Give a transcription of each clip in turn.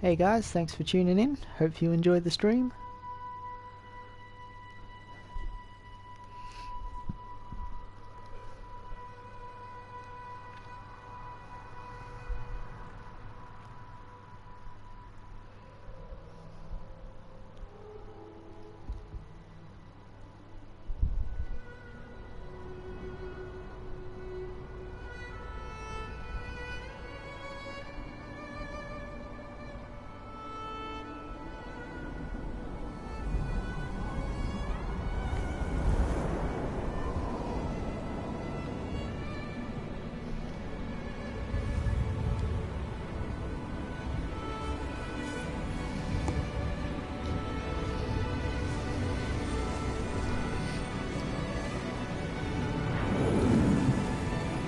Hey guys, thanks for tuning in. Hope you enjoyed the stream.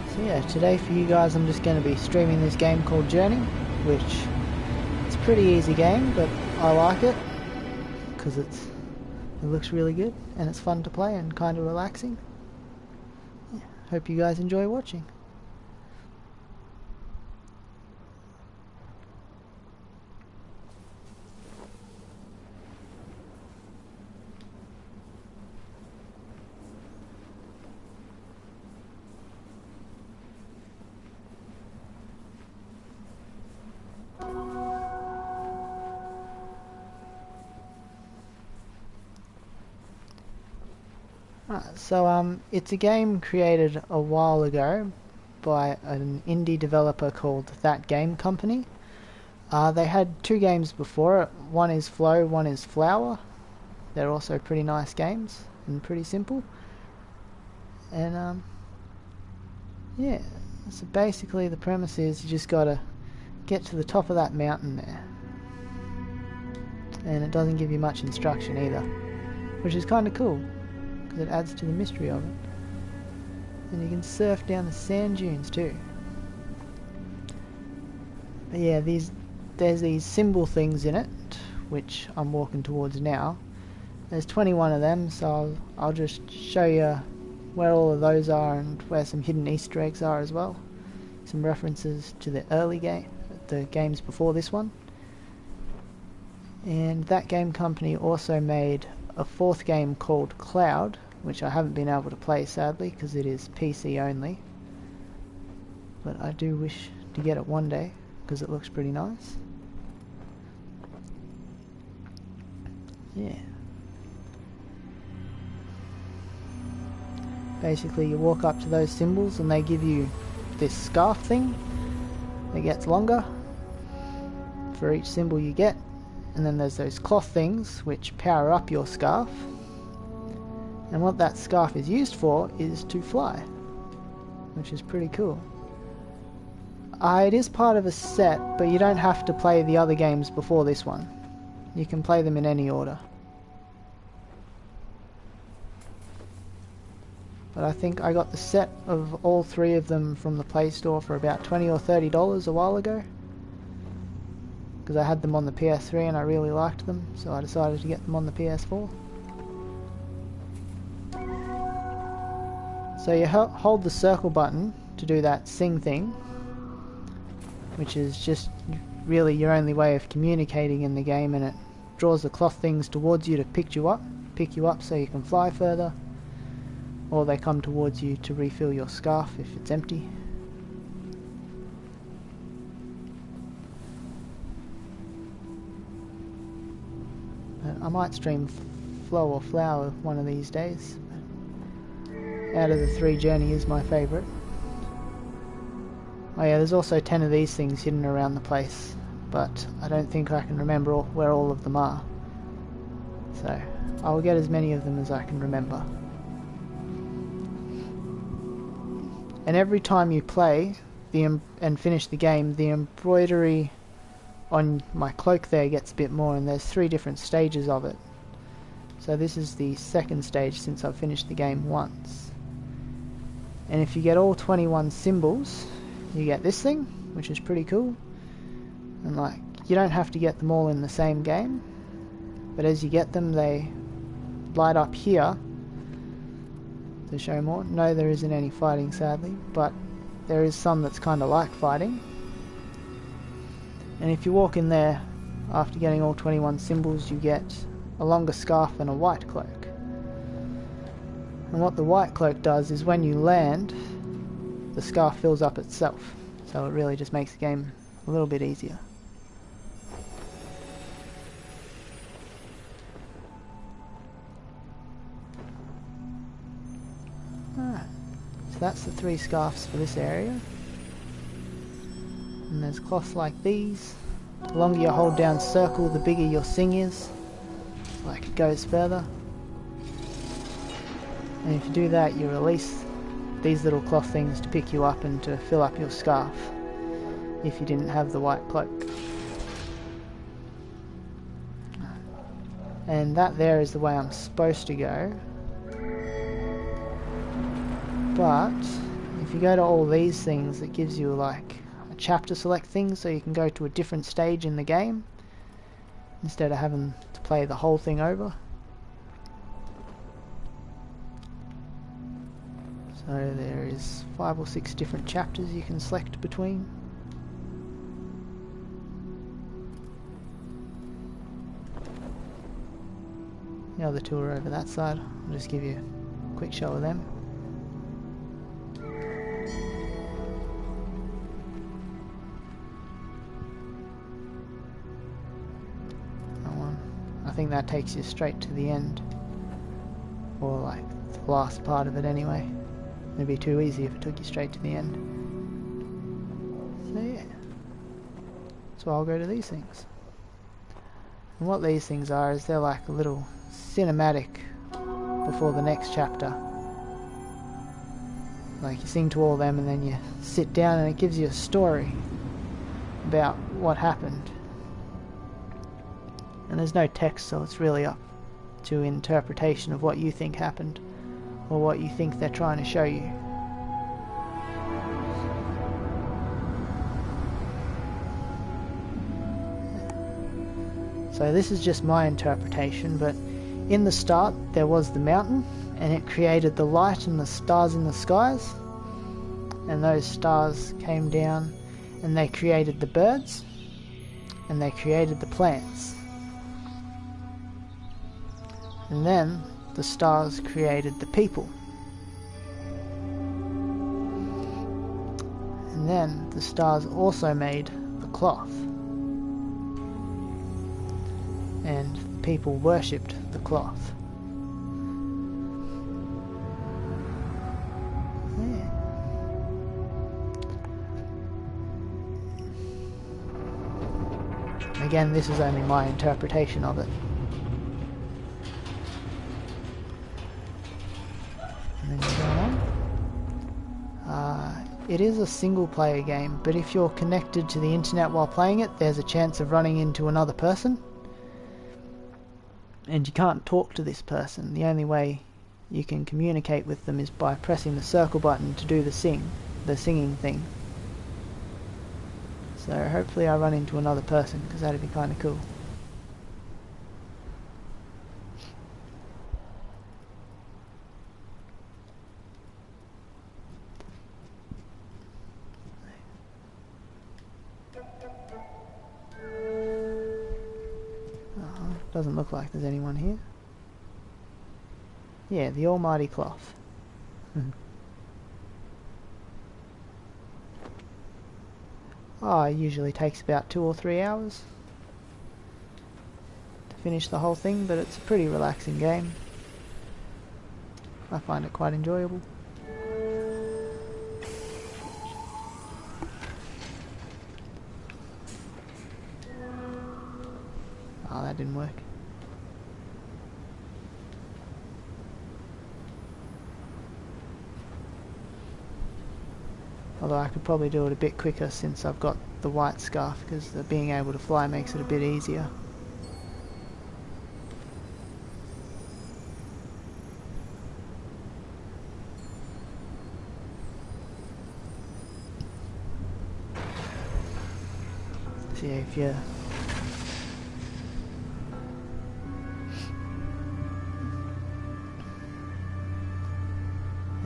So yeah, today for you guys I'm just going to be streaming this game called Journey, which it's a pretty easy game, but I like it because it looks really good and it's fun to play and kind of relaxing. Yeah, hope you guys enjoy watching. So it's a game created a while ago by an indie developer called That Game Company. They had two games before it. One is Flow, one is Flower. They're also pretty nice games and pretty simple. And yeah, so basically the premise is you just gotta get to the top of that mountain there. And it doesn't give you much instruction either, which is kind of cool. It adds to the mystery of it. And you can surf down the sand dunes too. But yeah, there's these symbol things in it, which I'm walking towards now. There's 21 of them, so I'll just show you where all of those are and where some hidden Easter eggs are as well. Some references to the the games before this one. And That Game Company also made a fourth game called Cloud, which I haven't been able to play sadly because it is PC only, but I do wish to get it one day because it looks pretty nice. Yeah. Basically you walk up to those symbols and they give you this scarf thing that gets longer for each symbol you get, and then there's those cloth things which power up your scarf. And what that scarf is used for is to fly, which is pretty cool. It is part of a set, but you don't have to play the other games before this one. You can play them in any order. But I think I got the set of all three of them from the Play Store for about $20 or $30 a while ago, because I had them on the PS3 and I really liked them, so I decided to get them on the PS4. So you hold the circle button to do that sing thing, which is just really your only way of communicating in the game, and it draws the cloth things towards you to pick you up so you can fly further, or they come towards you to refill your scarf if it's empty. I might stream Flow or Flower one of these days. Out of the three, Journey is my favourite. Oh yeah, there's also 10 of these things hidden around the place, but I don't think I can remember where all of them are. So I'll get as many of them as I can remember. And every time you play and finish the game, the embroidery on my cloak there gets a bit more, and there's 3 different stages of it. So this is the second stage since I've finished the game once. And if you get all 21 symbols, you get this thing, which is pretty cool. And like, you don't have to get them all in the same game, but as you get them, they light up here to show more. No, there isn't any fighting sadly, but there is some that's kind of like fighting. And if you walk in there after getting all 21 symbols, you get a longer scarf and a white cloak. And what the white cloak does is when you land, the scarf fills up itself. So it really just makes the game a little bit easier. Alright, so that's the 3 scarves for this area. And there's cloths like these. The longer you hold down circle, the bigger your sing is. Like it goes further. And if you do that, you release these little cloth things to pick you up and to fill up your scarf if you didn't have the white cloak. And that there is the way I'm supposed to go. But if you go to all these things, it gives you like a chapter select thing, so you can go to a different stage in the game instead of having to play the whole thing over. So there is 5 or 6 different chapters you can select between. The other two are over that side. I'll just give you a quick show of them. That one. I think that takes you straight to the end. Or like the last part of it anyway. It'd be too easy if it took you straight to the end. So yeah. So I'll go to these things. And what these things are is they're like a little cinematic before the next chapter. Like you sing to all them and then you sit down and it gives you a story about what happened. And there's no text, so it's really up to interpretation of what you think happened or what you think they're trying to show you. So this is just my interpretation, but in the start there was the mountain and it created the light and the stars in the skies, and those stars came down and they created the birds and they created the plants, and then the stars created the people, and then the stars also made the cloth, and the people worshipped the cloth. Yeah. Again, this is only my interpretation of it. And then going on. It is a single player game, but if you're connected to the internet while playing it, there's a chance of running into another person. And you can't talk to this person. The only way you can communicate with them is by pressing the circle button to do the singing thing. So hopefully I run into another person, because that'd be kind of cool. Doesn't look like there's anyone here. Yeah, the almighty cloth. It usually takes about 2 or 3 hours to finish the whole thing, but it's a pretty relaxing game. I find it quite enjoyable. Oh, that didn't work. Although I could probably do it a bit quicker since I've got the white scarf, because being able to fly makes it a bit easier. So yeah,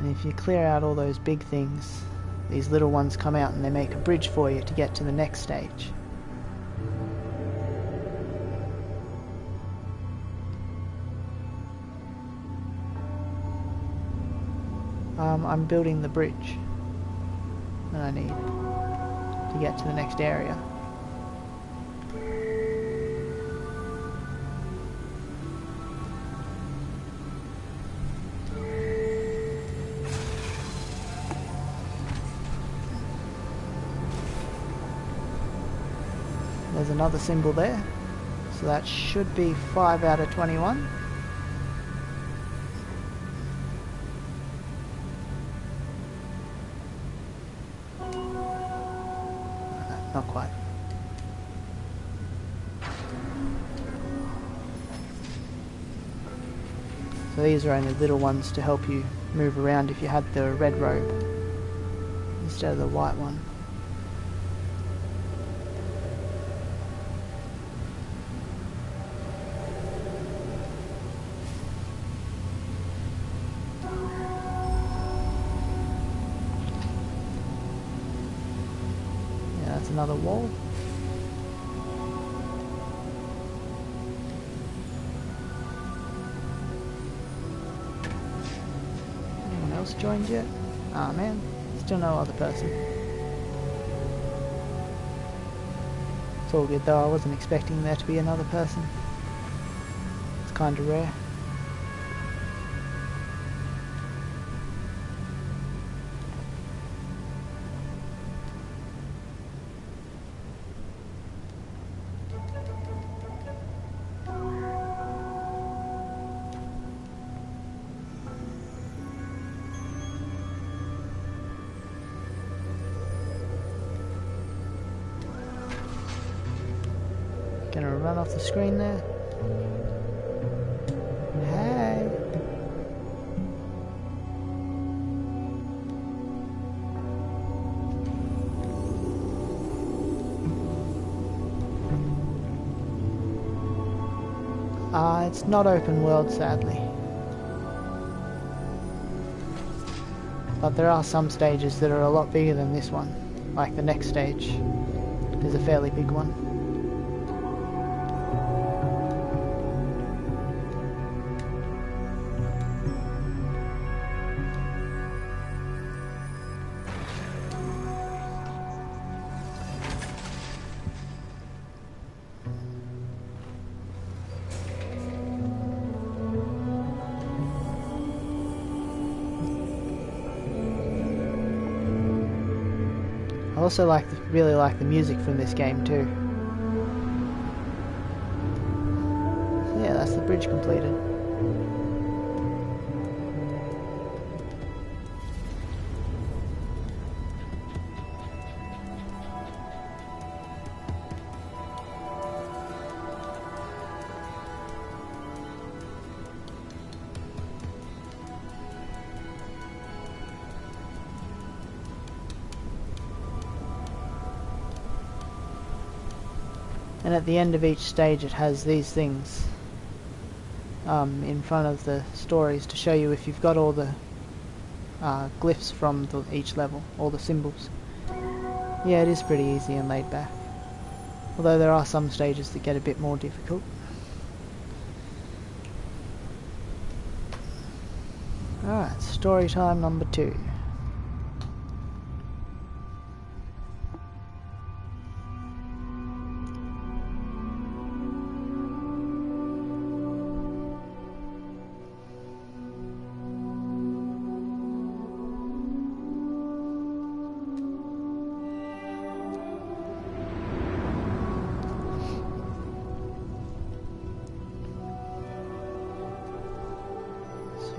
if you clear out all those big things, these little ones come out and they make a bridge for you to get to the next stage. I'm building the bridge that I need to get to the next area. There's another symbol there, so that should be 5 out of 21. Not quite. So these are only little ones to help you move around if you had the red robe instead of the white one. Yeah, that's another wall. Anyone else joined yet? Ah man, still no other person. It's all good though, I wasn't expecting there to be another person. It's kinda rare. Gonna run off the screen there. Hey! It's not open world, sadly. But there are some stages that are a lot bigger than this one. Like the next stage is a fairly big one. I also really like the music from this game too. So yeah, that's the bridge completed. And at the end of each stage it has these things in front of the stories to show you if you've got all the glyphs from each level, all the symbols. Yeah, it is pretty easy and laid back. Although there are some stages that get a bit more difficult. Alright, story time number 2.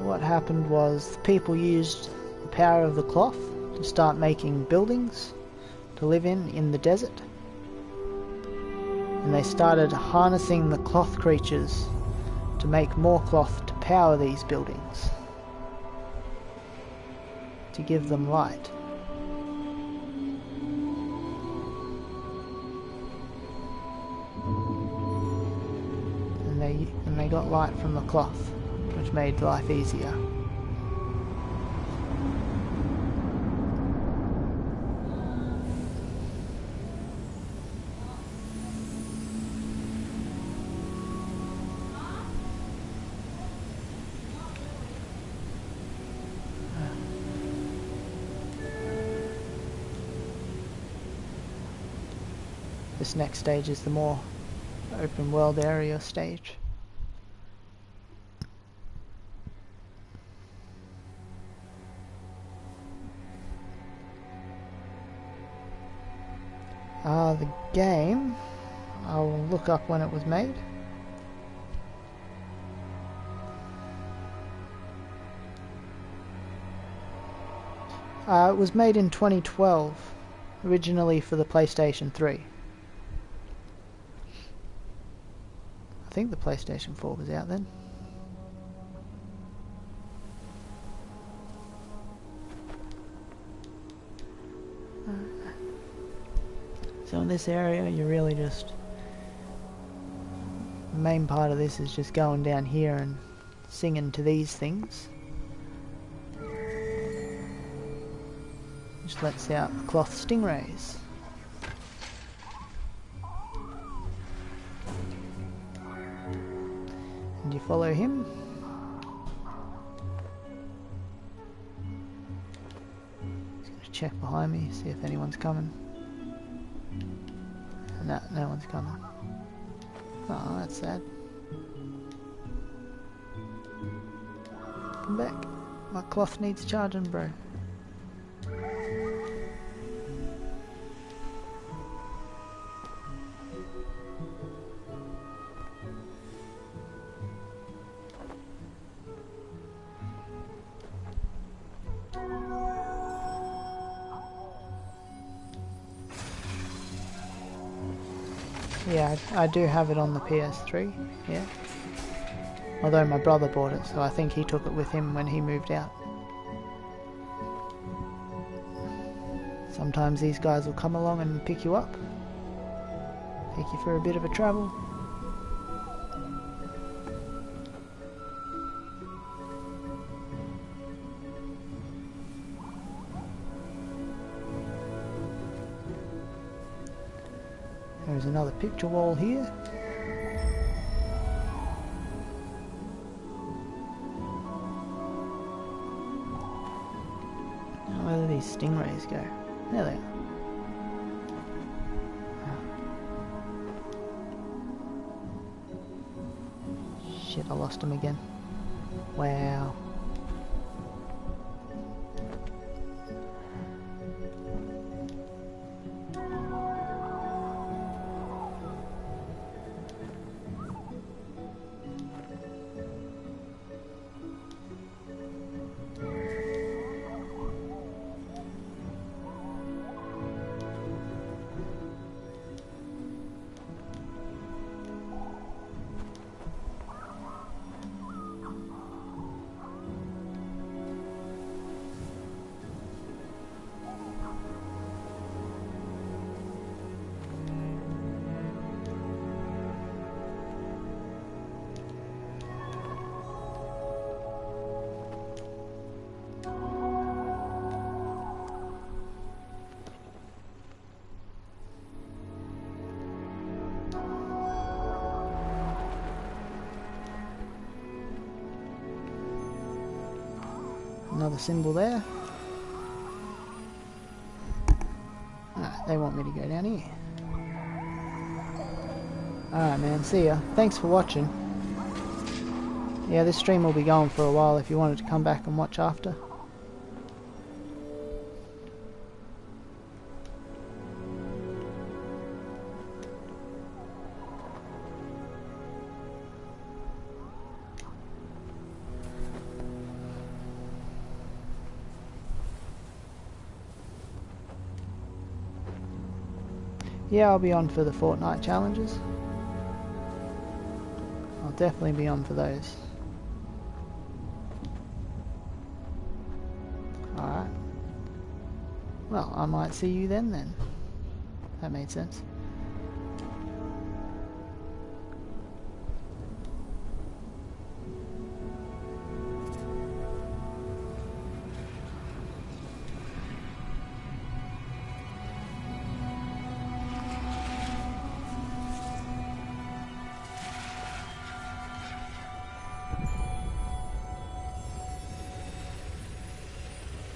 What happened was the people used the power of the cloth to start making buildings to live in the desert, and they started harnessing the cloth creatures to make more cloth to power these buildings, to give them light. And they got light from the cloth, which made life easier. This next stage is the more open world area stage. The game, I'll look up when it was made. It was made in 2012, originally for the PlayStation 3. I think the PlayStation 4 was out then. So in this area, you're really just... the main part of this is just going down here and singing to these things. Just lets out the cloth stingrays. And you follow him. Just gonna check behind me, see if anyone's coming. No, no one's coming. Oh, that's sad. Come back. My cloth needs charging, bro. Yeah, I do have it on the PS3, yeah. Although my brother bought it, so I think he took it with him when he moved out. Sometimes these guys will come along and pick you up. Take you for a bit of a travel. There's another picture wall here. Now where do these stingrays go? There they are. Shit, I lost them again. Wow. Another symbol there. Ah, they want me to go down here. Alright man, see ya. Thanks for watching. Yeah, this stream will be going for a while if you wanted to come back and watch after. Yeah, I'll be on for the Fortnite challenges. I'll definitely be on for those. Alright. Well, I might see you then. That made sense.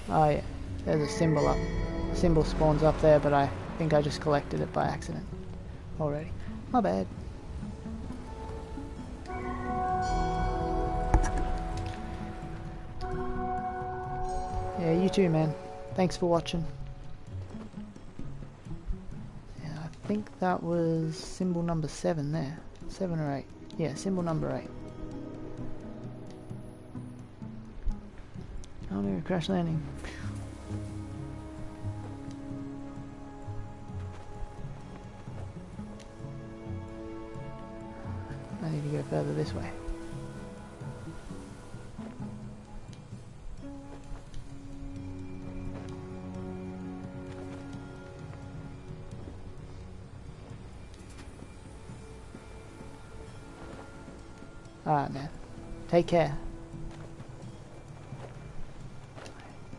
Oh yeah, there's a symbol up. The symbol spawns up there, but I think I just collected it by accident. already. My bad. Yeah, you too, man. Thanks for watching. Yeah, I think that was symbol number 7 there. 7 or 8. Yeah, symbol number 8. Oh no, crash landing. I need to go further this way. Alright, man. Take care.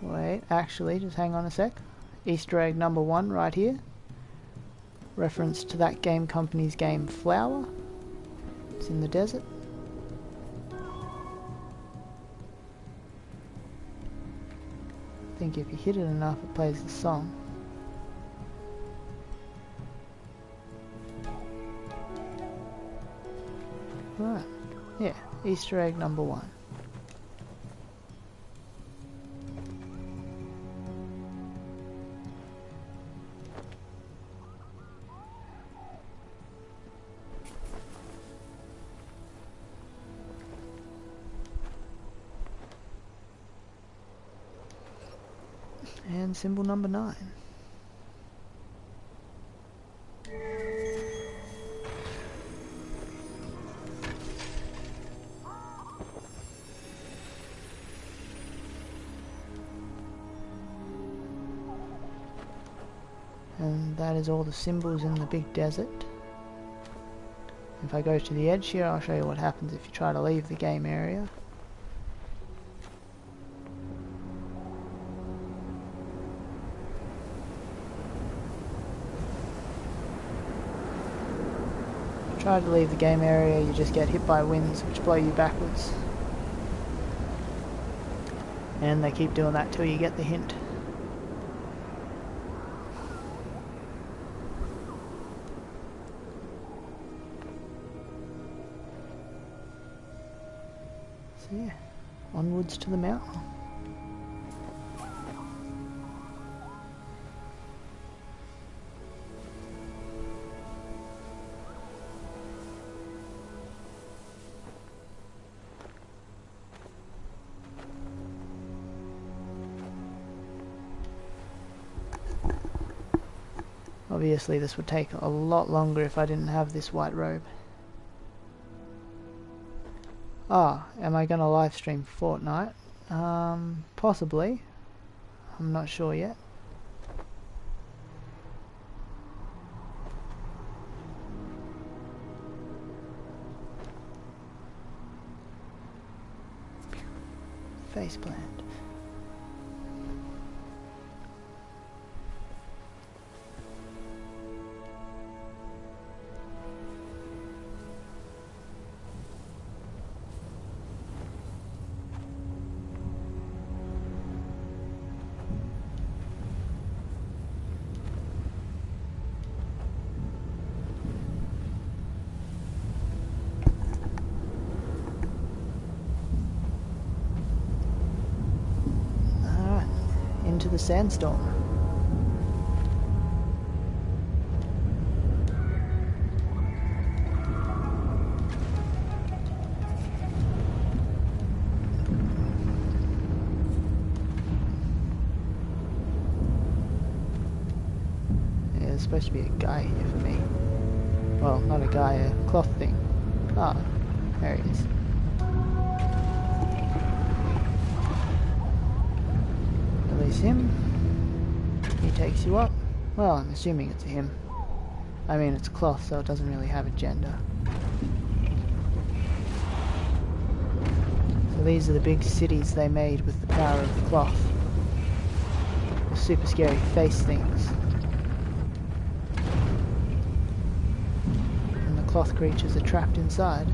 Wait, actually, just hang on a sec. Easter egg number 1 right here. Reference to that game company's game Flower. It's in the desert. I think if you hit it enough, it plays the song. Right. Yeah, Easter egg number 1. And symbol number 9. And that is all the symbols in the big desert. If I go to the edge here, I'll show you what happens if you try to leave the game area. Try to leave the game area, you just get hit by winds which blow you backwards. And they keep doing that till you get the hint. So yeah, onwards to the mountain. Obviously this would take a lot longer if I didn't have this white robe. Ah, am I going to live stream Fortnite? Possibly. I'm not sure yet. Faceplant. Into the sandstorm. Yeah, there's supposed to be a guy here for me. Well, not a guy, a cloth thing. Ah, there he is. Release him. He takes you up. Well, I'm assuming it's a him. I mean, it's cloth, so it doesn't really have a gender. So these are the big cities they made with the power of cloth. The super scary face things. And the cloth creatures are trapped inside.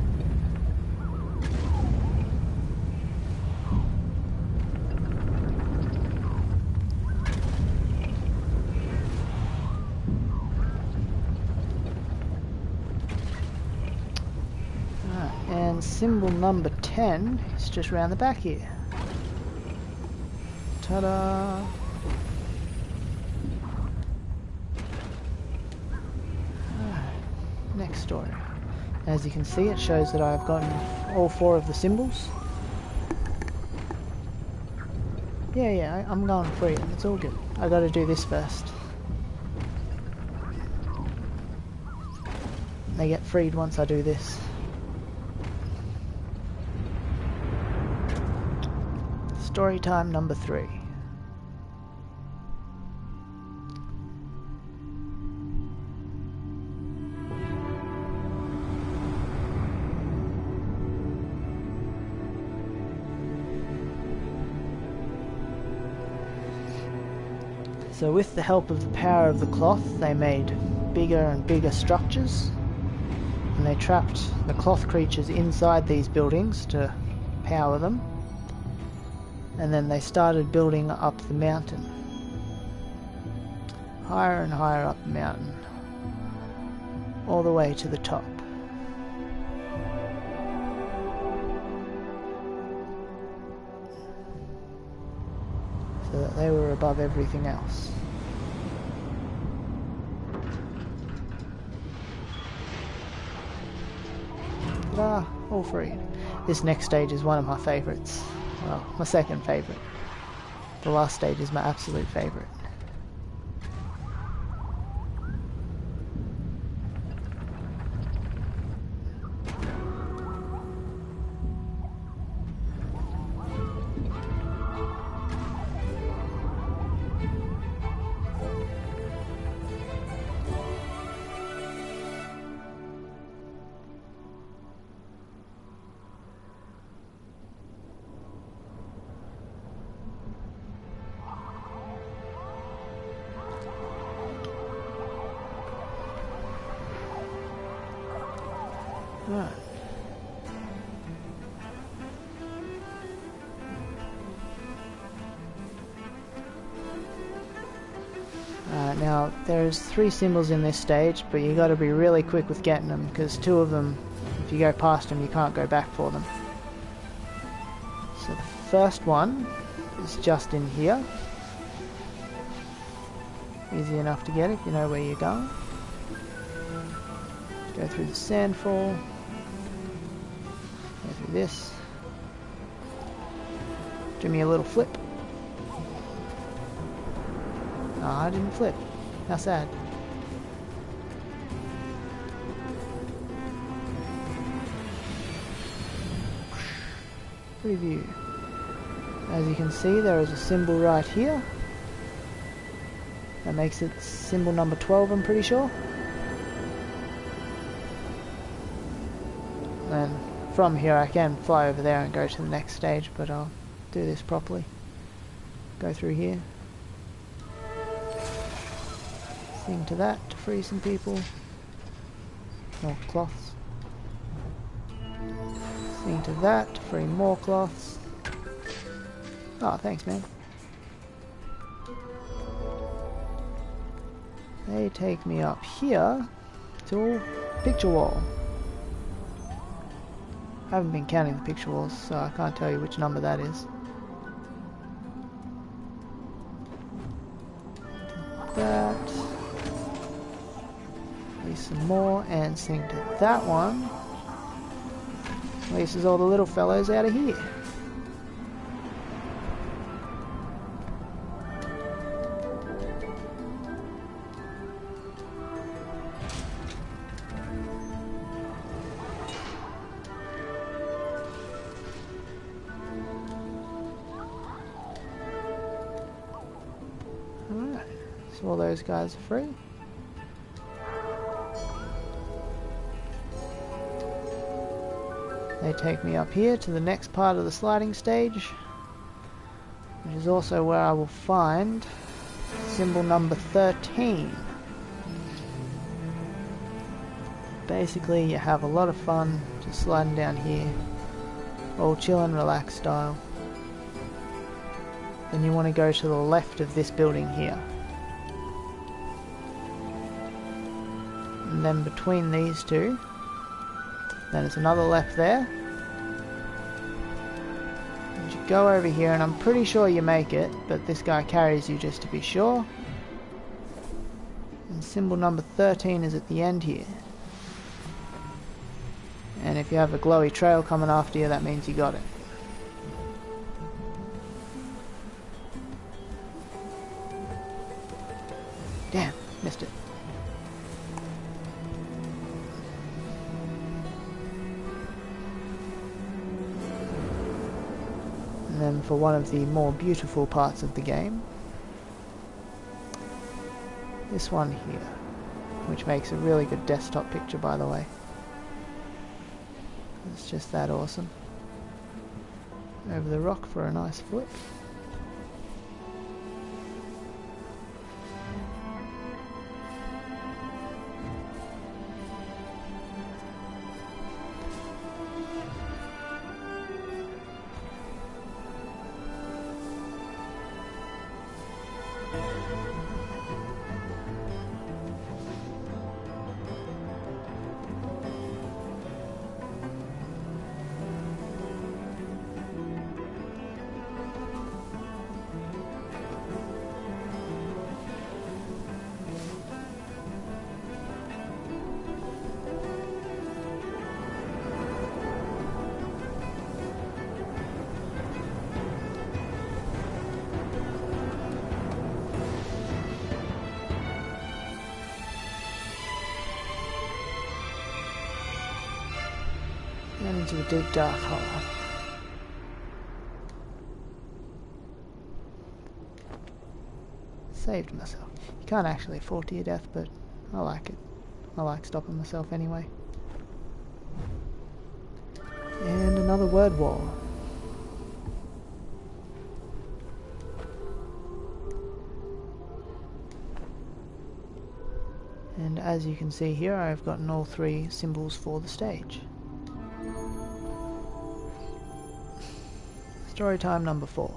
And symbol number 10 is just round the back here. Ta-da! Next story. As you can see, it shows that I've gotten all 4 of the symbols. Yeah, I'm going free. It's all good. I gotta do this first. They get freed once I do this. Story time number 3. So with the help of the power of the cloth, they made bigger and bigger structures, and they trapped the cloth creatures inside these buildings to power them, and then they started building up the mountain, higher and higher up the mountain, all the way to the top. So that they were above everything else. Ta-da! All freed. This next stage is one of my favourites. Well, my second favourite. The last stage is my absolute favourite. Right. Now there's 3 symbols in this stage, but you got to be really quick with getting them, because 2 of them, if you go past them, you can't go back for them. So the first one is just in here. Easy enough to get if you know where you're going. Go through the sandfall. Go through this. Do me a little flip. Oh, I didn't flip. How sad. Preview. As you can see, there is a symbol right here. That makes it symbol number 12, I'm pretty sure. And from here I can fly over there and go to the next stage, but I'll do this properly. Go through here. Sing to that to free some people. More cloths. Sing to that to free more cloths. Oh, thanks, man. They take me up here to picture wall. I haven't been counting the picture walls, so I can't tell you which number that is. That. Release some more and sing to that one. Releases all the little fellows out of here. Alright, so all those guys are free. They take me up here to the next part of the sliding stage, which is also where I will find symbol number 13. Basically, you have a lot of fun just sliding down here, all chill and relax style. Then you want to go to the left of this building here. And then between these two, then there's another left there, go over here, and I'm pretty sure you make it, but this guy carries you just to be sure. And symbol number 13 is at the end here. And if you have a glowy trail coming after you, that means you got it. Damn, missed it. And then for one of the more beautiful parts of the game, this one here, which makes a really good desktop picture, by the way. It's just that awesome. Over the rock for a nice flip. And into a deep dark hole. Saved myself. You can't actually fall to your death, but I like it. I like stopping myself anyway. And another word wall. And as you can see here, I've gotten all 3 symbols for the stage. Story time number 4.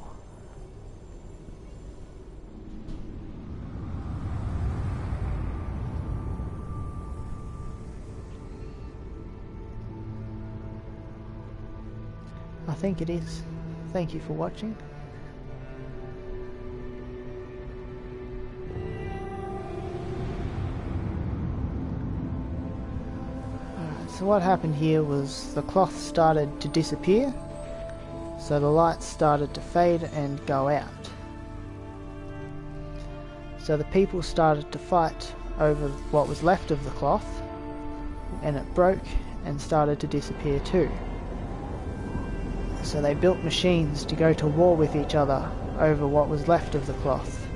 I think it is. Thank you for watching. Alright, so what happened here was the cloth started to disappear. So the lights started to fade and go out. So the people started to fight over what was left of the cloth, and it broke and started to disappear too. So they built machines to go to war with each other over what was left of the cloth.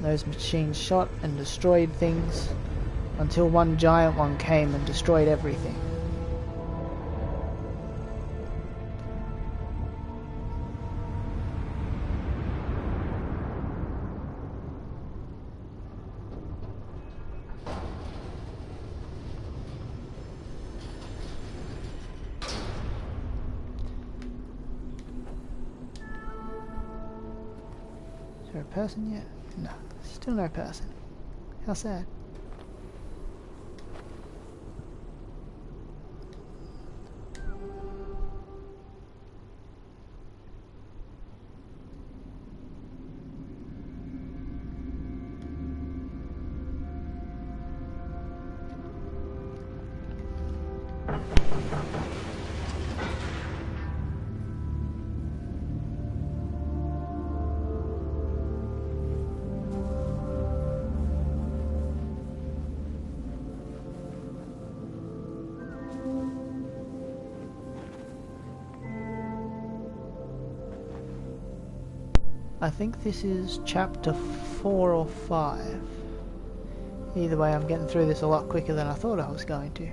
Those machines shot and destroyed things until one giant one came and destroyed everything. Is there a person yet? No, still no person. How sad. I think this is chapter 4 or 5. Either way, I'm getting through this a lot quicker than I thought I was going to.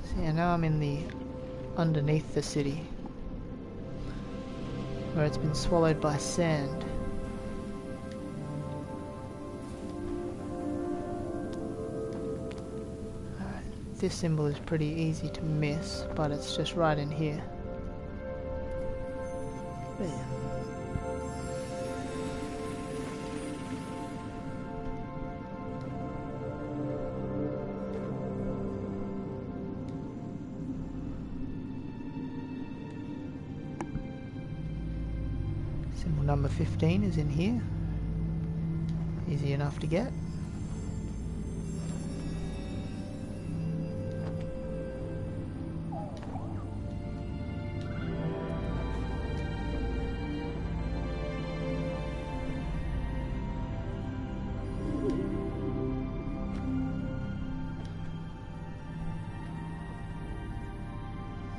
So yeah, now I'm in the underneath the city, where it's been swallowed by sand. This symbol is pretty easy to miss, but it's just right in here. Bam. Symbol number 15 is in here. Easy enough to get.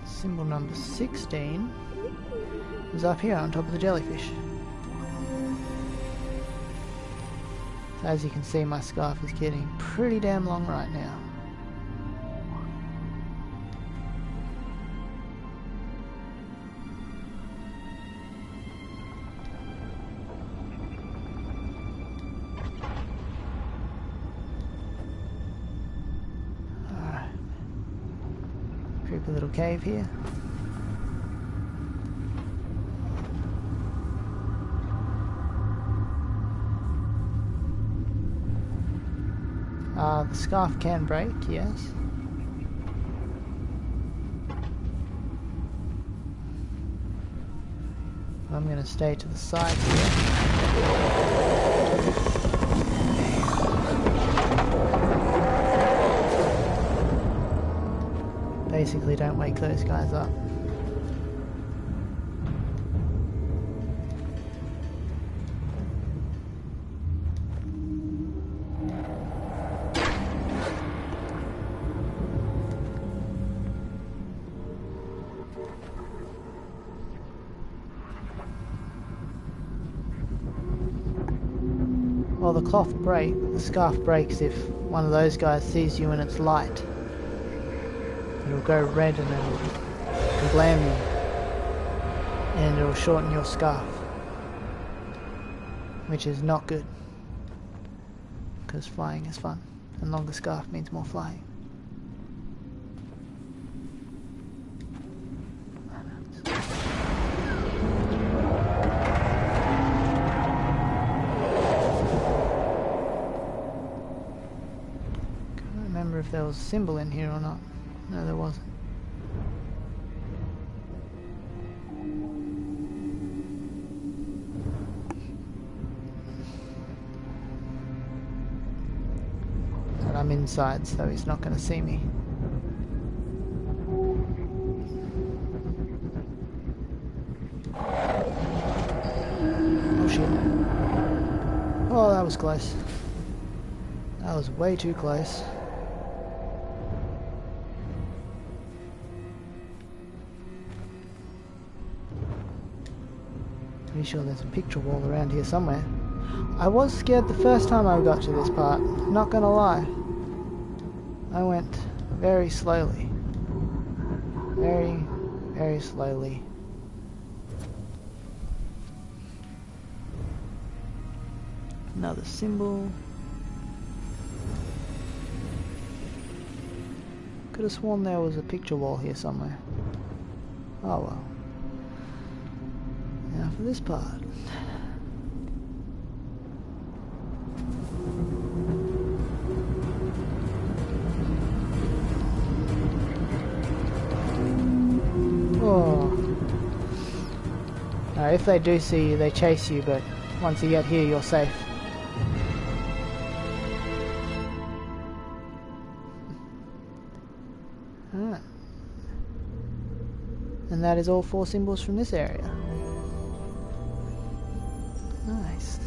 Symbol number 16 is up here on top of the jellyfish. So as you can see, my scarf is getting pretty damn long right now. Alright. Creepy little cave here. The scarf can break, yes. I'm going to stay to the side here. Basically, don't wake those guys up. Well, the scarf breaks if one of those guys sees you in its light. It'll go red and it'll blam you. And it'll shorten your scarf. Which is not good. Because flying is fun. And longer scarf means more flying. If there was a symbol in here or not. No, there wasn't. But I'm inside, so he's not going to see me. Oh shit. Oh, that was close. That was way too close. Pretty sure there's a picture wall around here somewhere. I was scared the first time I got to this part, not gonna lie. I went very slowly. Very, very slowly. Another symbol. Could have sworn there was a picture wall here somewhere. Oh well. Now for this part. Oh. Now if they do see you, they chase you, but once you get here, you're safe. Alright. And that is all 4 symbols from this area. Nice.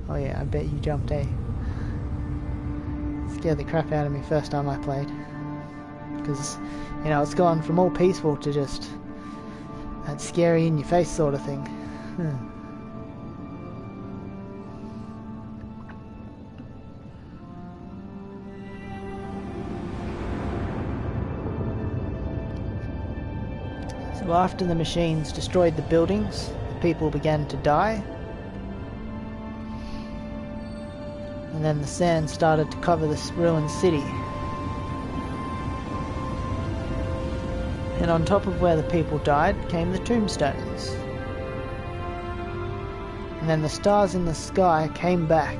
Oh yeah, I bet you jumped, eh? Scared the crap out of me first time I played. Because, you know, it's gone from all peaceful to just that scary in your face sort of thing. So after the machines destroyed the buildings, the people began to die. And then the sand started to cover this ruined city. And on top of where the people died came the tombstones. And then the stars in the sky came back,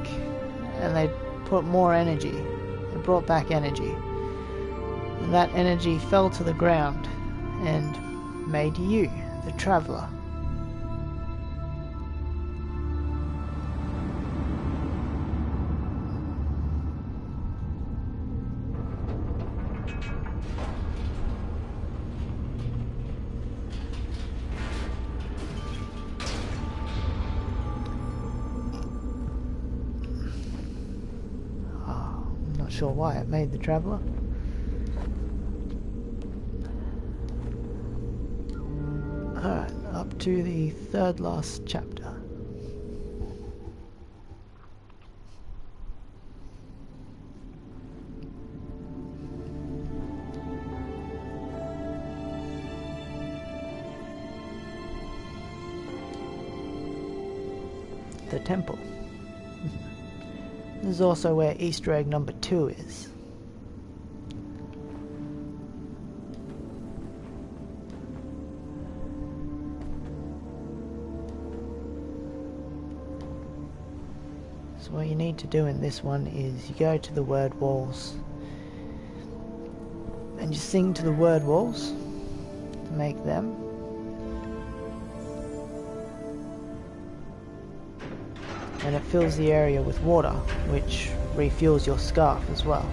and they put more energy. They brought back energy. And And that energy fell to the ground and made you, the traveller. I'm not sure why it made the traveller. Alright, up to the third last chapter. The temple. This is also where Easter egg number 2 is. So what you need to do in this one is you go to the word walls and you sing to the word walls to make them. And it fills the area with water, which refuels your scarf as well.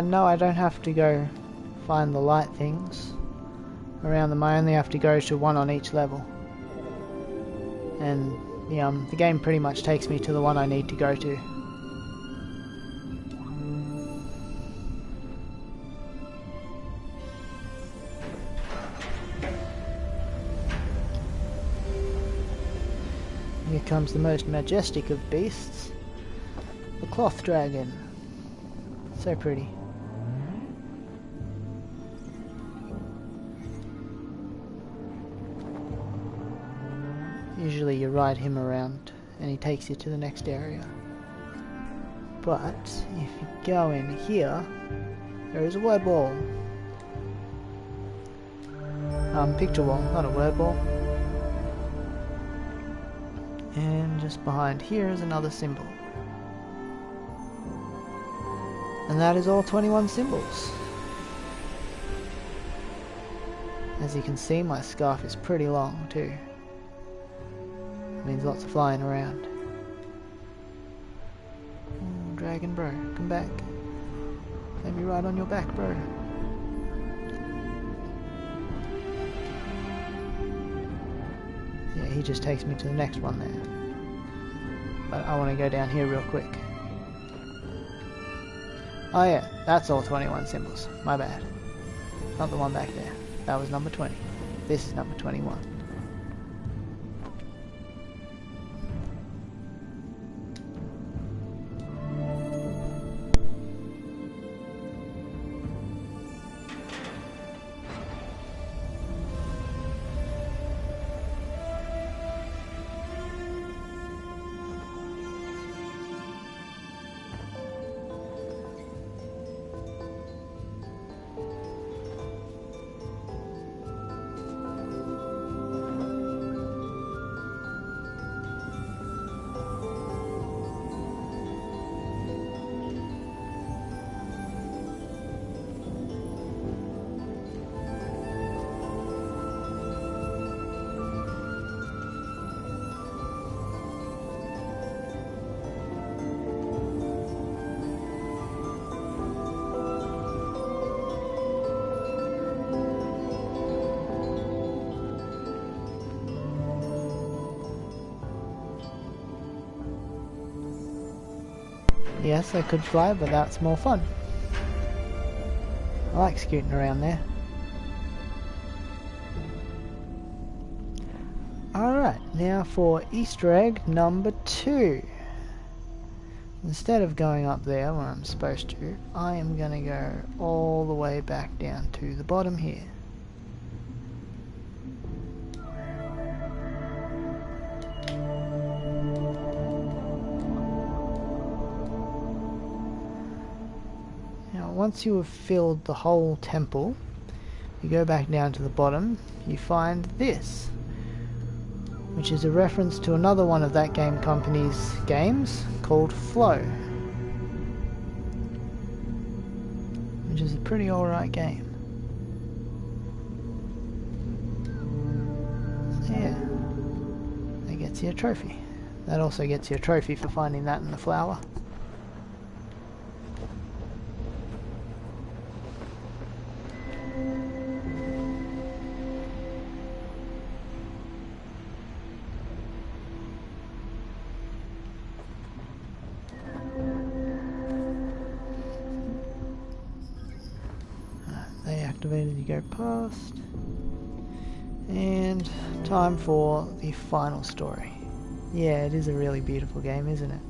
No, I don't have to go find the light things around them. I only have to go to one on each level. And the game pretty much takes me to the one I need to go to. Here comes the most majestic of beasts, the cloth dragon. So pretty. Usually you ride him around and he takes you to the next area. But if you go in here, there is a word wall. Picture wall, not a word wall. And just behind here is another symbol. And that is all 21 symbols. As you can see, my scarf is pretty long too. It means lots of flying around. Oh, dragon bro, come back. Let me ride on your back, bro. Yeah, he just takes me to the next one there. But I want to go down here real quick. Oh yeah, that's all 21 symbols. My bad. Not the one back there. That was number 20. This is number 21. Yes, I could fly, but that's more fun. I like scooting around there. Alright, now for Easter egg number 2. Instead of going up there where I'm supposed to, I am going to go all the way back down to the bottom here. Now once you have filled the whole temple, you go back down to the bottom, you find this, which is a reference to another one of that game company's games called Flow, which is a pretty alright game. So yeah, that gets you a trophy. That also gets you a trophy for finding that in the flower. They activated, you go past, and time for the final story. Yeah, it is a really beautiful game, isn't it?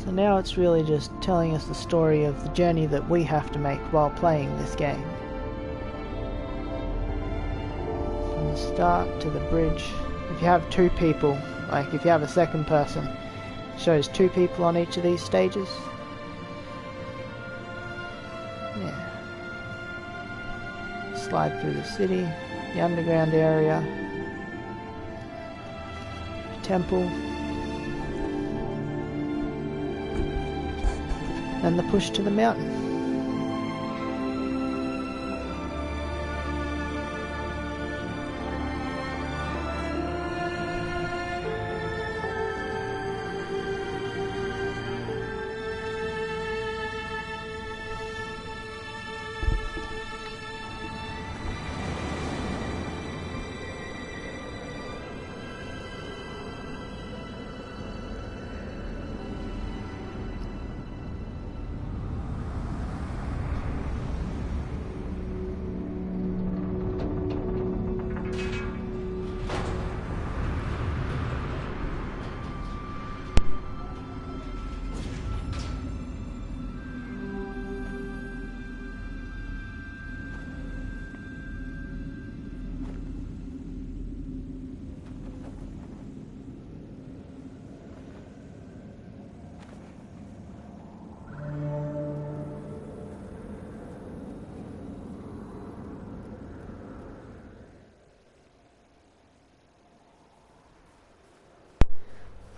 So now it's really just telling us the story of the journey that we have to make while playing this game. From the start to the bridge. If you have 2 people, like if you have a second person, it shows 2 people on each of these stages. Yeah. Slide through the city, the underground area, the temple, and the push to the mountain.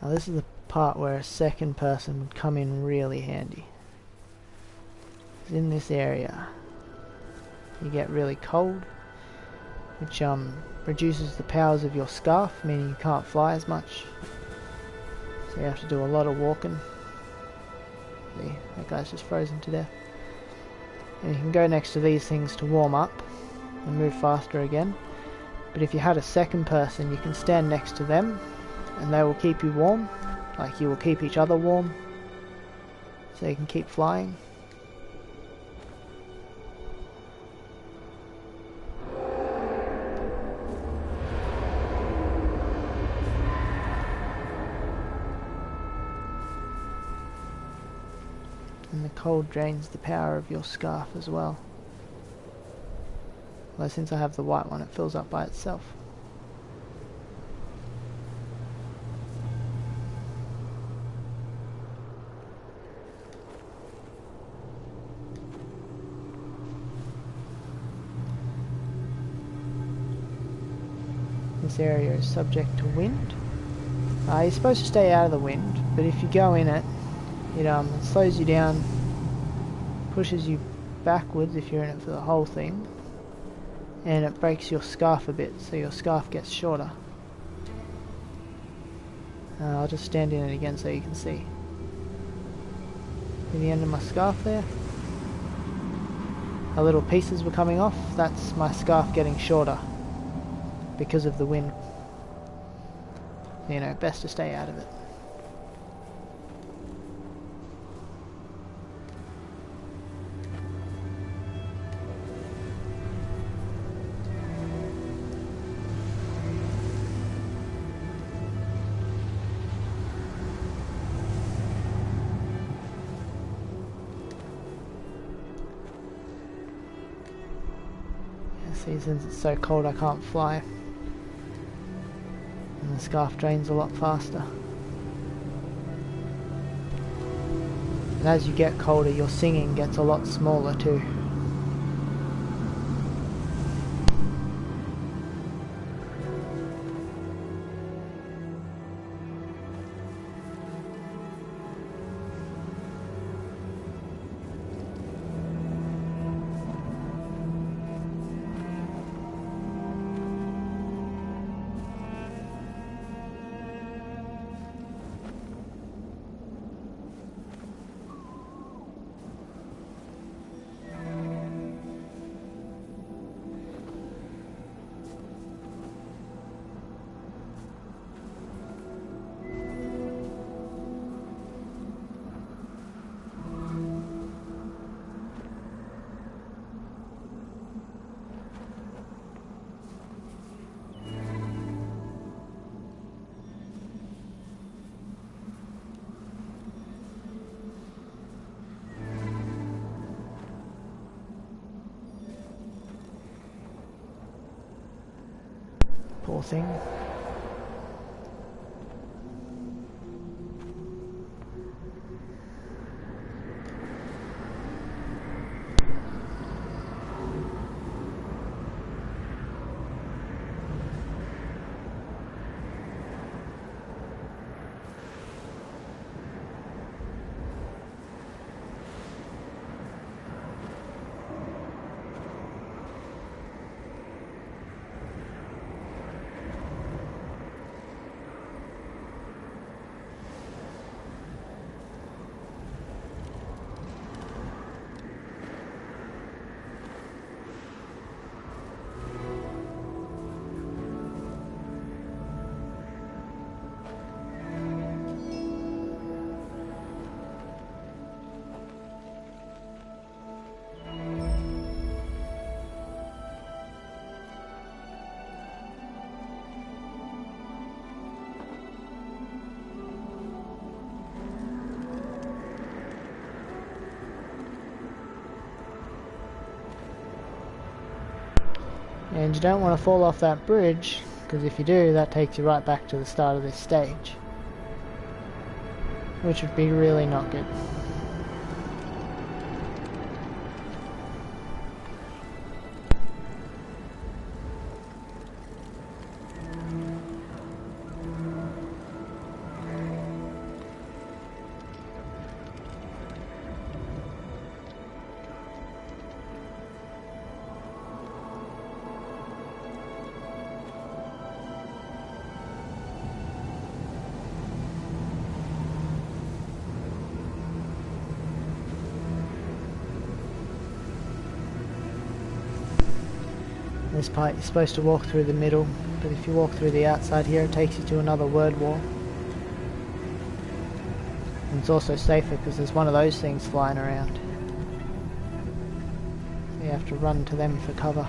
Now this is the part where a second person would come in really handy. In this area you get really cold, which reduces the powers of your scarf, meaning you can't fly as much, so you have to do a lot of walking. See, that guy's just frozen to death. And you can go next to these things to warm up and move faster again, but if you had a second person you can stand next to them and they will keep you warm, like you will keep each other warm, so you can keep flying. And the cold drains the power of your scarf as well. Although since I have the white one, it fills up by itself. This area is subject to wind. You're supposed to stay out of the wind, but if you go in it, it slows you down, pushes you backwards if you're in it for the whole thing, and it breaks your scarf a bit, so your scarf gets shorter. I'll just stand in it again so you can see. See the end of my scarf there? Our little pieces were coming off. That's my scarf getting shorter because of the wind. You know, best to stay out of it. See, since it's so cold I can't fly, and the scarf drains a lot faster. And as you get colder, your singing gets a lot smaller too. Poor thing. And you don't want to fall off that bridge, because if you do, that takes you right back to the start of this stage, which would be really not good. This part you're supposed to walk through the middle, but if you walk through the outside here it takes you to another word wall. And it's also safer because there's one of those things flying around. So you have to run to them for cover.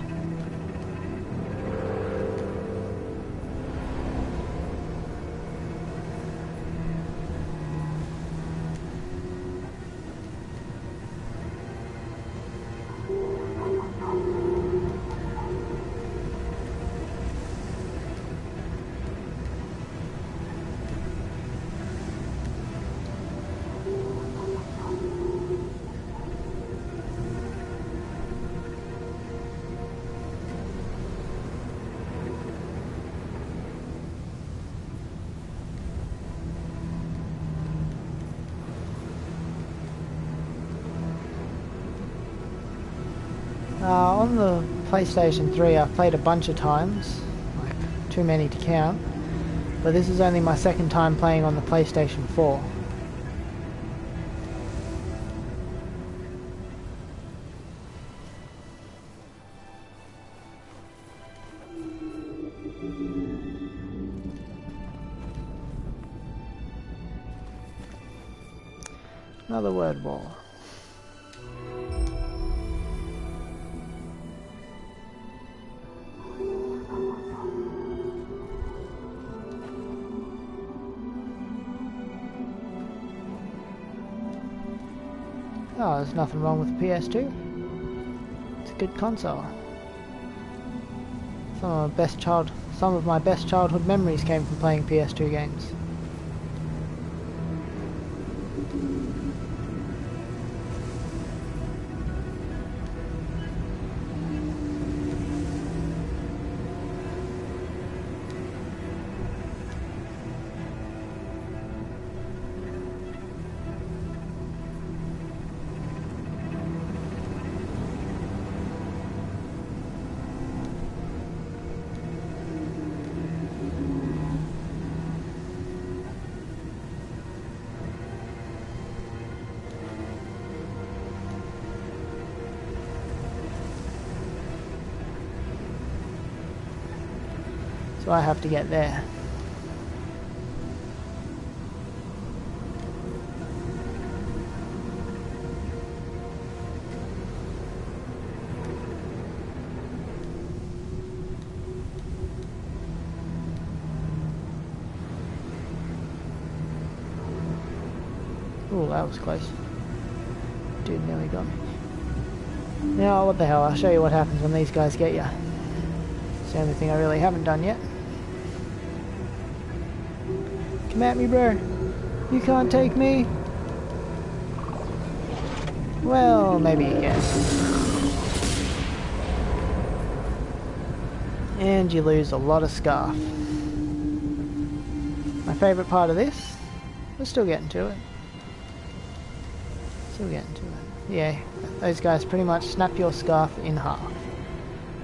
On the PlayStation 3 I've played a bunch of times, like too many to count, but this is only my second time playing on the PlayStation 4. Another word wall. Oh, there's nothing wrong with the PS2. It's a good console. Some of my best childhood memories came from playing PS2 games. So I have to get there. Ooh, that was close. Dude nearly got me. Now, what the hell, I'll show you what happens when these guys get you. It's the only thing I really haven't done yet. Come at me, bro. You can't take me. Well, maybe you can. And you lose a lot of scarf. My favourite part of this, we're still getting to it. Still getting to it. Yeah, those guys pretty much snap your scarf in half.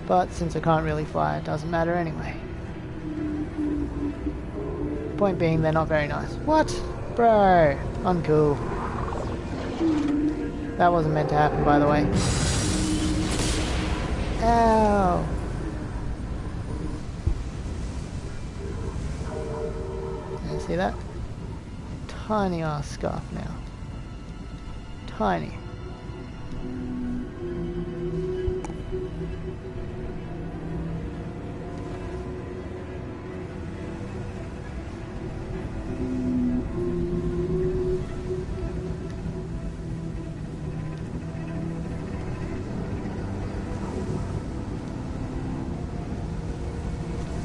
But since I can't really fly, it doesn't matter anyway. Point being, they're not very nice. What? Bro, uncool. That wasn't meant to happen, by the way. Ow! You see that? Tiny ass scarf now. Tiny.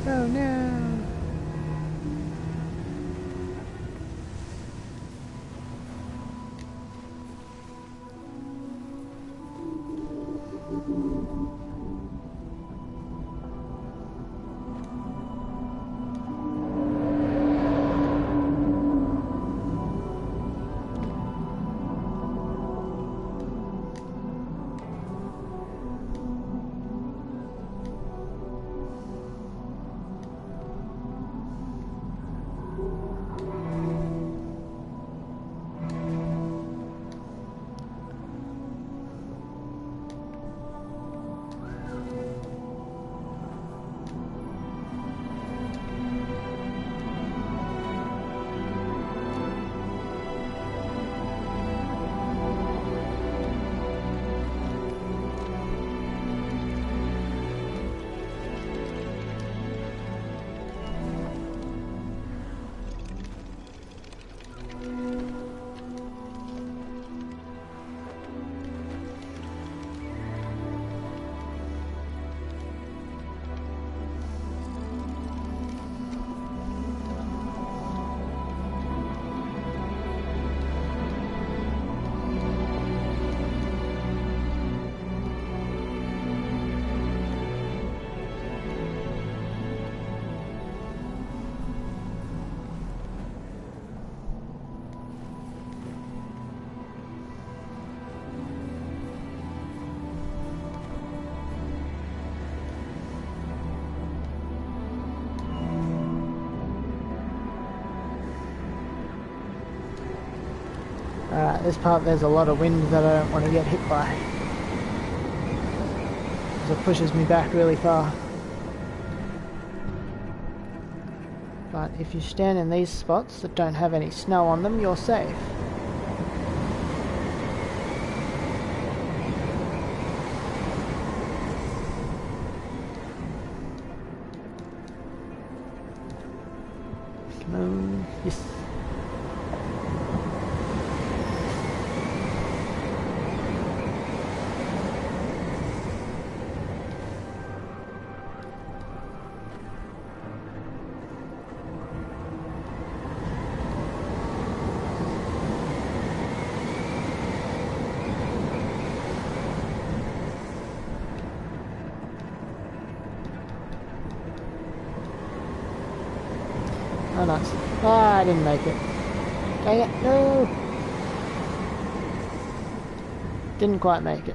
Oh no! This part there's a lot of wind that I don't want to get hit by, because it pushes me back really far. But if you stand in these spots that don't have any snow on them, you're safe. Come on, yes. Oh, nice. Ah, I didn't make it. Dang it, no! Didn't quite make it.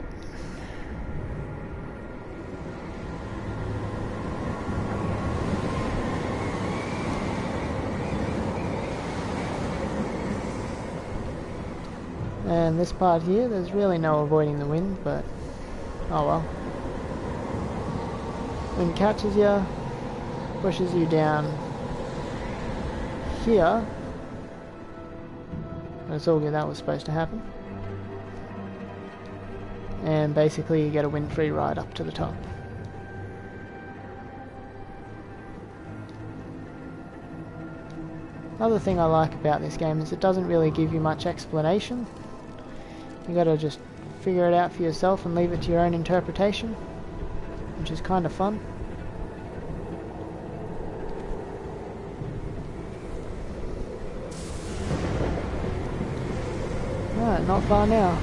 And this part here, there's really no avoiding the wind, but oh well. Wind catches you, pushes you down here. It's all good, that was supposed to happen. And basically you get a wind-free ride up to the top. Another thing I like about this game is it doesn't really give you much explanation. You gotta just figure it out for yourself and leave it to your own interpretation, which is kind of fun. Alright, not far now.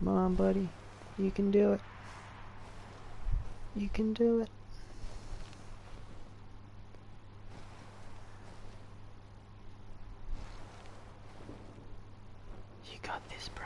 Come on, buddy. You can do it. You can do it. You got this, bro.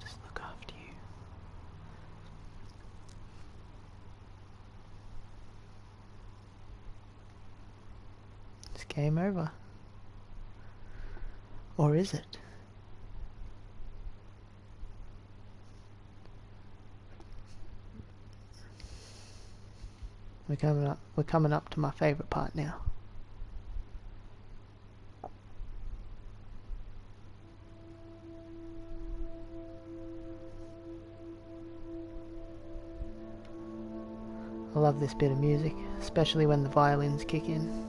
Just look after you. It's game over. Or is it? We're coming up to my favourite part now. I love this bit of music, especially when the violins kick in.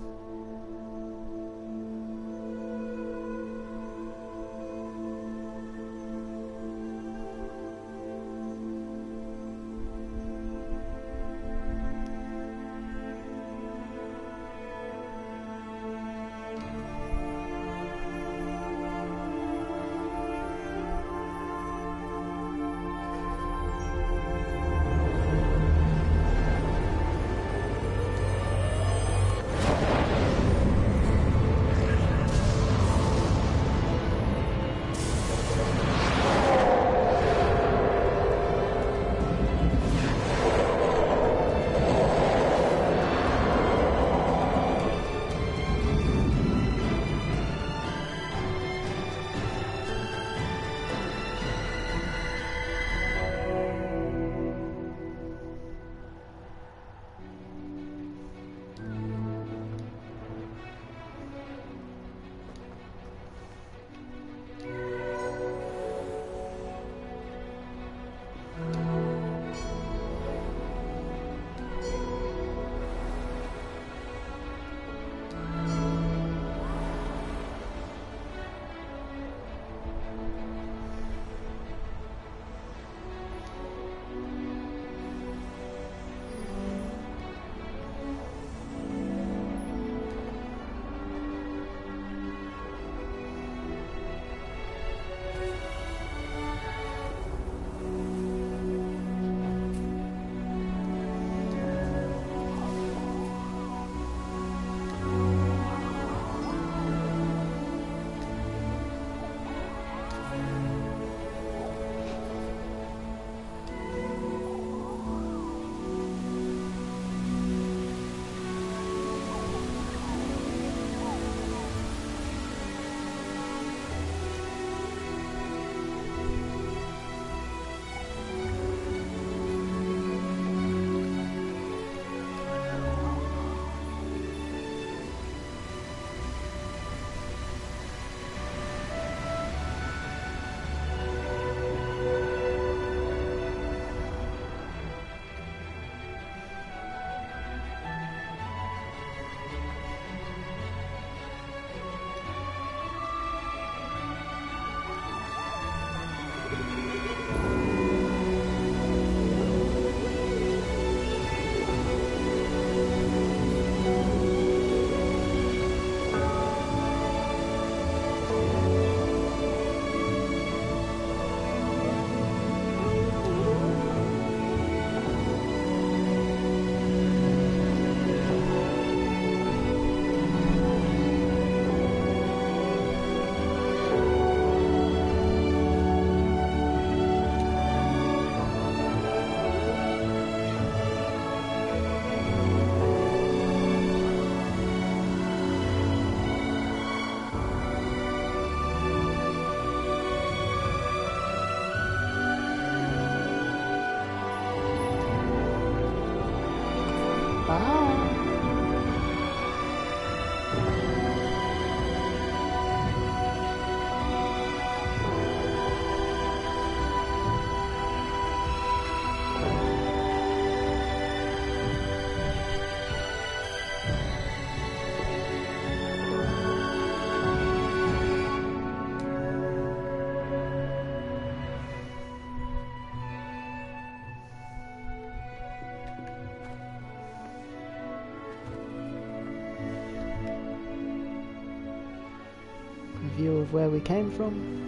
View of where we came from.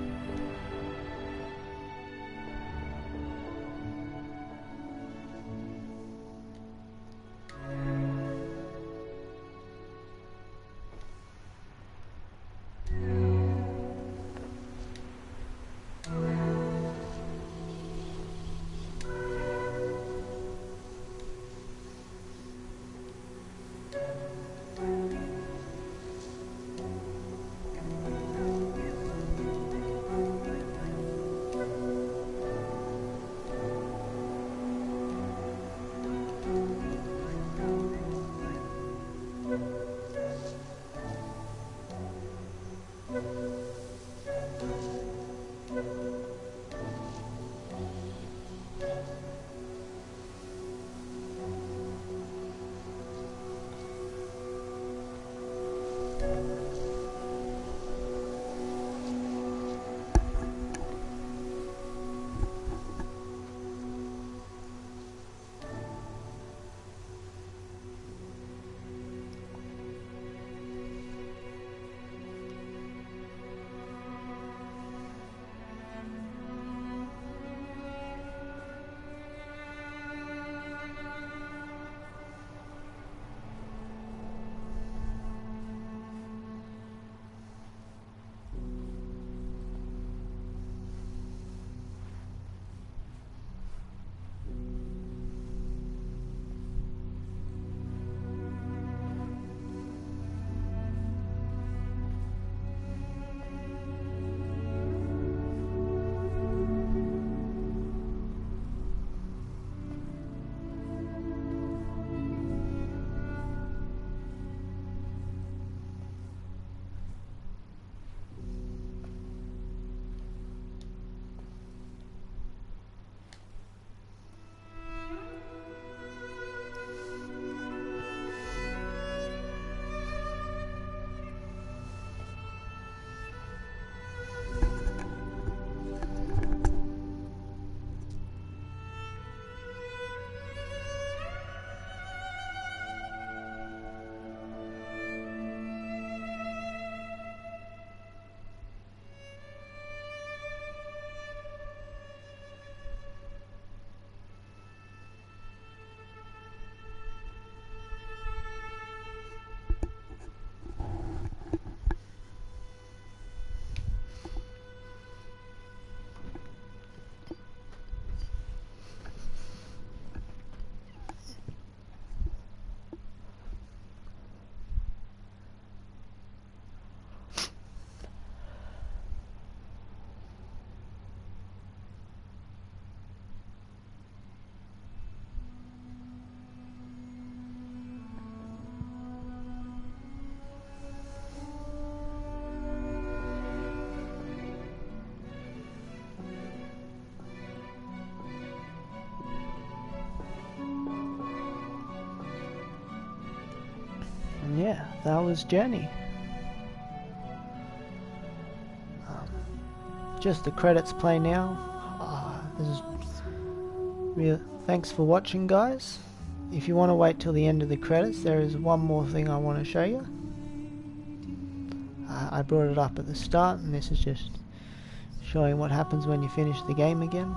And yeah, that was Journey. Just the credits play now. This is real. Thanks for watching, guys. If you want to wait till the end of the credits, there is one more thing I want to show you. I brought it up at the start, and this is just showing what happens when you finish the game again.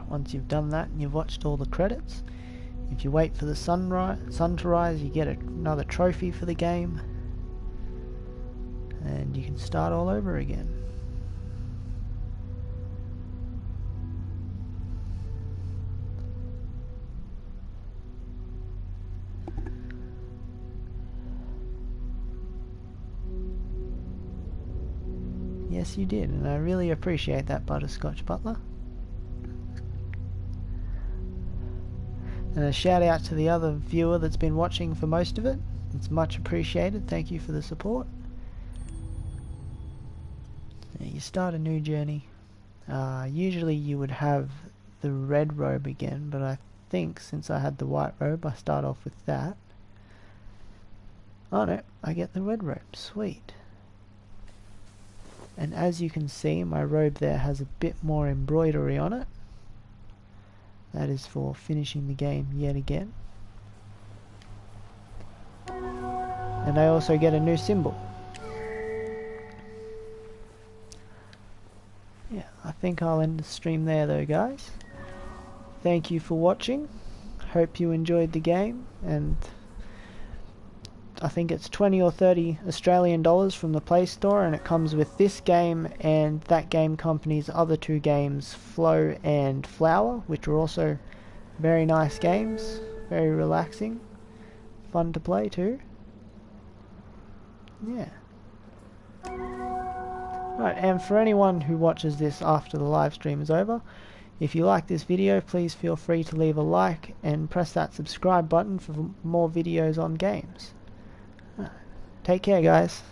Once you've done that and you've watched all the credits, if you wait for the sun to rise, you get another trophy for the game, and you can start all over again. Yes, you did, and I really appreciate that, Butterscotch Butler. And a shout out to the other viewer that's been watching for most of it. It's much appreciated. Thank you for the support. You start a new journey. Usually you would have the red robe again, but I think since I had the white robe, I start off with that. Oh no, I get the red robe. Sweet. And as you can see, my robe there has a bit more embroidery on it. That is for finishing the game yet again. And I also get a new symbol. Yeah, I think I'll end the stream there though, guys. Thank you for watching. Hope you enjoyed the game, and I think it's 20 or 30 Australian dollars from the Play Store, and it comes with this game and that game company's other two games, Flow and Flower, which are also very nice games, very relaxing, fun to play too. Yeah. Right, and for anyone who watches this after the live stream is over, if you like this video, please feel free to leave a like and press that subscribe button for more videos on games. Take care, guys.